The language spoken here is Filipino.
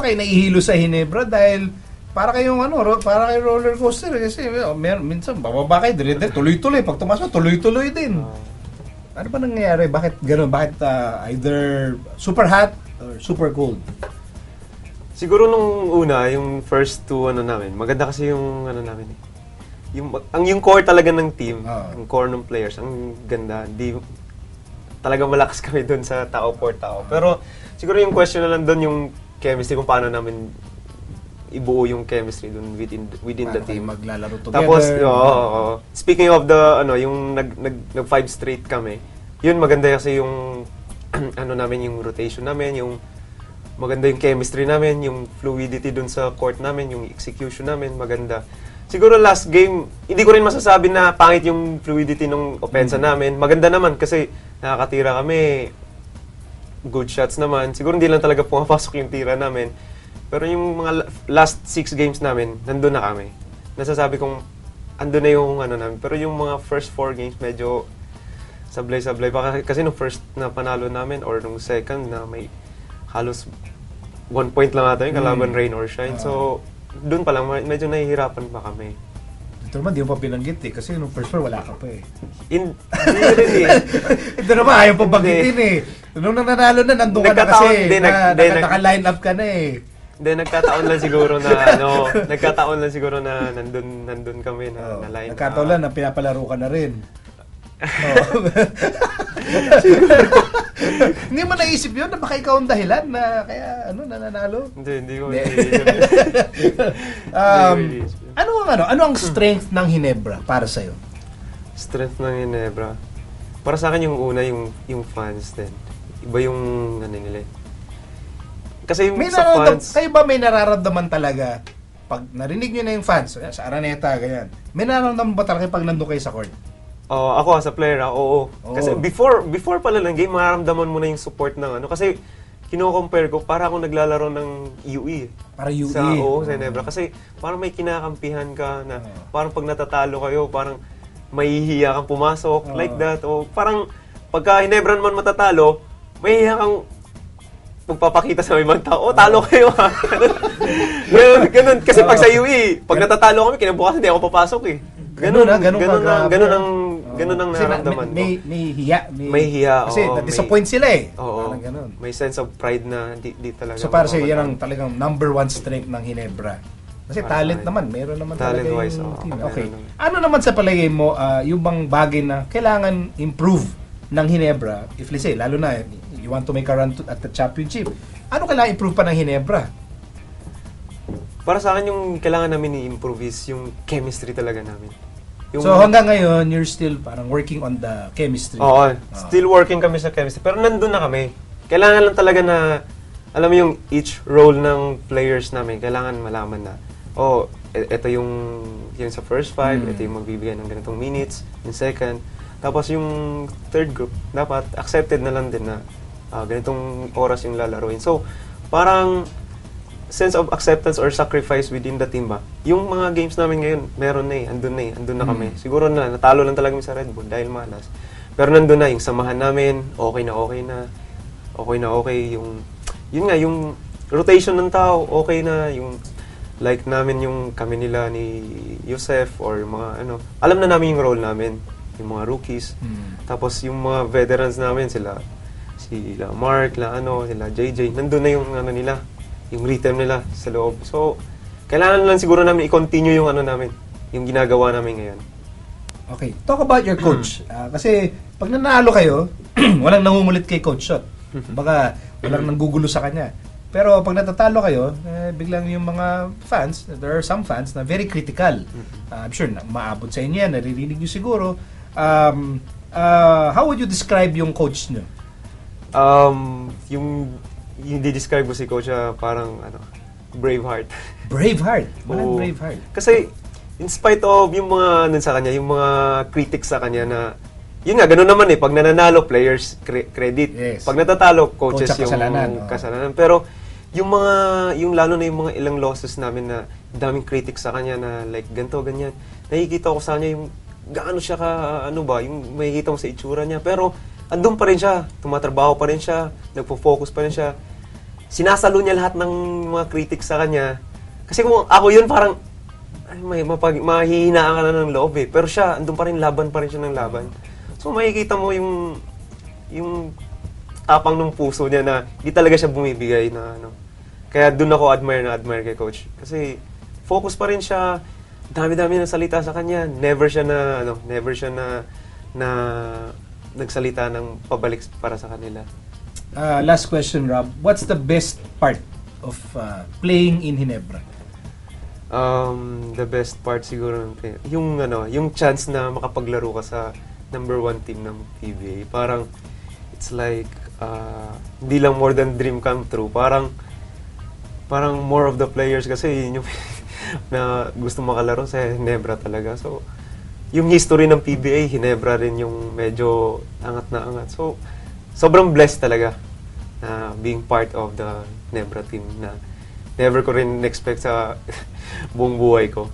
ba kayo naihilo sa Ginebra dahil para kayong para kayong roller coaster kasi minsan bababa kayo dire tuloy-tuloy pag tumasok tuloy-tuloy din. Ano ba nangyayari? Bakit gano'n? Bakit either super hot or super cold? Siguro nung una, yung first two namin, maganda kasi yung namin eh. Yung core talaga ng team, yung core ng players, ang ganda. Talagang malakas kami doon sa tao for tao. Pero siguro yung question na lang doon yung chemistry, kung paano namin ibuo yung chemistry doon within the team. Maglalaro together. Tapos, speaking of the, yung nag 5 straight kami, yun maganda kasi yung, namin, yung rotation namin, yung maganda yung chemistry namin, yung fluidity doon sa court namin, yung execution namin, maganda. Siguro last game, hindi ko rin masasabi na pangit yung fluidity ng opensa namin. Maganda naman kasi nakakatira kami, good shots naman. Siguro hindi lang talaga pumapasok yung tira namin. Pero yung mga last 6 games namin, nandun na kami. Nasasabi kong, andun na yung namin. Pero yung mga first 4 games, medyo sablay-sablay pa. Kasi nung first na panalo namin, or nung second na may halos 1 point lang natin, kalaban rain or shine. So, doon pa lang, medyo nahihirapan pa kami. Ito naman, di mo pa binanggit kasi nung first floor, wala ka pa Hindi rin Ito naman, ayaw pa banggitin Nung nanalo na, nandun ka na kasi, naka-line up ka na Hindi, nagkataon lang siguro na nandun kami na line up. Nagkataon lang na pinapalaro ka na rin. Hindi mo naisip yun na baka ikaw ang dahilan na kaya nananalo? Hindi ko. Ano ang strength ng Ginebra para sa iyo? Strength ng Ginebra. Para sa akin yung una yung fans din. Iba yung nila. Kasi yung sa fans, kayo ba may nararamdaman talaga pag narinig niyo na yung fans sa Araneta ganyan? May nararamdaman ba talaga pag nandoon kayo sa court? Ako as a player, oo. Kasi before pala ng game, mararamdaman mo na yung support ng kasi kino-compare ko para akong naglalaro ng UE. Para UE? Sa Ginebra. Kasi parang may kinakampihan ka na parang pag natatalo kayo, parang mahihiya kang pumasok, like that. O parang pagka Ginebra naman matatalo, mahihiya kang magpapakita sa ibang tao, talo kayo ha. Ganun. Kasi pag sa UE, pag natatalo kami, kinabukasan hindi ako papasok Ganun ang nararamdaman ko. May hiya. May hiya, kasi na-disappoint sila Oo. Parang ganun. May sense of pride na di talaga. So para sa'yo, yan ang talagang number 1 strength ng Ginebra. Kasi talent naman, meron naman talaga yung team. Okay. Ano naman sa palagay mo, yung bang bagay na kailangan improve ng Ginebra, if let's say, lalo na, you want to make a run at the championship, ano kailangan improve pa ng Ginebra? Para sa akin, yung kailangan namin i-improve is yung chemistry talaga namin. So hanggang ngayon, you're still parang working on the chemistry? Oo, still working kami sa chemistry. Pero nandun na kami. Kailangan lang talaga na, alam mo yung each role ng players namin, kailangan malaman na, ito yung sa first 5, ito yung magbibigay ng ganitong minutes, yung second. Tapos yung third group, dapat accepted na lang din na ganitong oras yung lalaruin. So, parang sense of acceptance or sacrifice within the team ba? Yung mga games namin ngayon, meron andun na kami. Siguro natalo lang talaga kami sa Red Bull dahil malas. Pero nandun na, yung samahan namin, okay na okay. Yun nga, yung rotation ng tao, okay na, yung like namin yung kami nila ni Yosef or mga alam na namin yung role namin, yung mga rookies. Tapos yung mga veterans namin, sila Mark, sila JJ, nandun na yung nila, yung rhythm nila sa loob. So, kailangan lang siguro namin i-continue yung namin, yung ginagawa namin ngayon. Okay. Talk about your coach. Kasi, pag nanalo kayo, walang nangungulit kay Coach Shot. Baka walang nanggugulo sa kanya. Pero pag natatalo kayo, biglang yung mga fans, there are some fans na very critical. I'm sure na maabot sa inyo yan, naririnig nyo siguro. How would you describe yung coach nyo? Yung di-describe ko si Coach parang Braveheart. Braveheart? Walang Braveheart. Kasi in spite of yung mga sa kanya, yung mga critics sa kanya na yun nga, ganun naman pag nananalo, players credit. Yes. Pag natatalo, coaches yung kasalanan. Pero yung lalo na yung mga ilang losses namin na daming critics sa kanya na like ganito, ganyan. Nakikita ko sa kanya yung gaano siya yung makikita mo sa itsura niya. Pero andun pa rin siya, tumatrabaho pa rin siya, nagpo-focus pa rin siya. sinasalo niya lahat ng mga critics sa kanya. Kasi kung ako yun, parang, ay, mahihinaan ka na ng loob eh. Pero siya, andun pa rin, laban pa rin siya ng laban. So, makikita mo yung tapang ng puso niya na di talaga siya bumibigay na ano. Kaya doon ako admire kay coach. Kasi focus pa rin siya, dami-dami ng salita sa kanya. Never siya na nagsalita ng pabalik para sa kanila. Last question, Rob. What's the best part of playing in Ginebra? The best part siguro yung chance na makapaglaro ka sa number 1 team ng PBA. Parang it's like hindi lang more than dream come true. Parang more of the players kasi yun yung na gusto makalaro sa Ginebra talaga. So yung history ng PBA, Ginebra rin yung medyo angat na angat. So sobrang blessed talaga na being part of the Ginebra team na never ko rin expect sa buong buhay ko.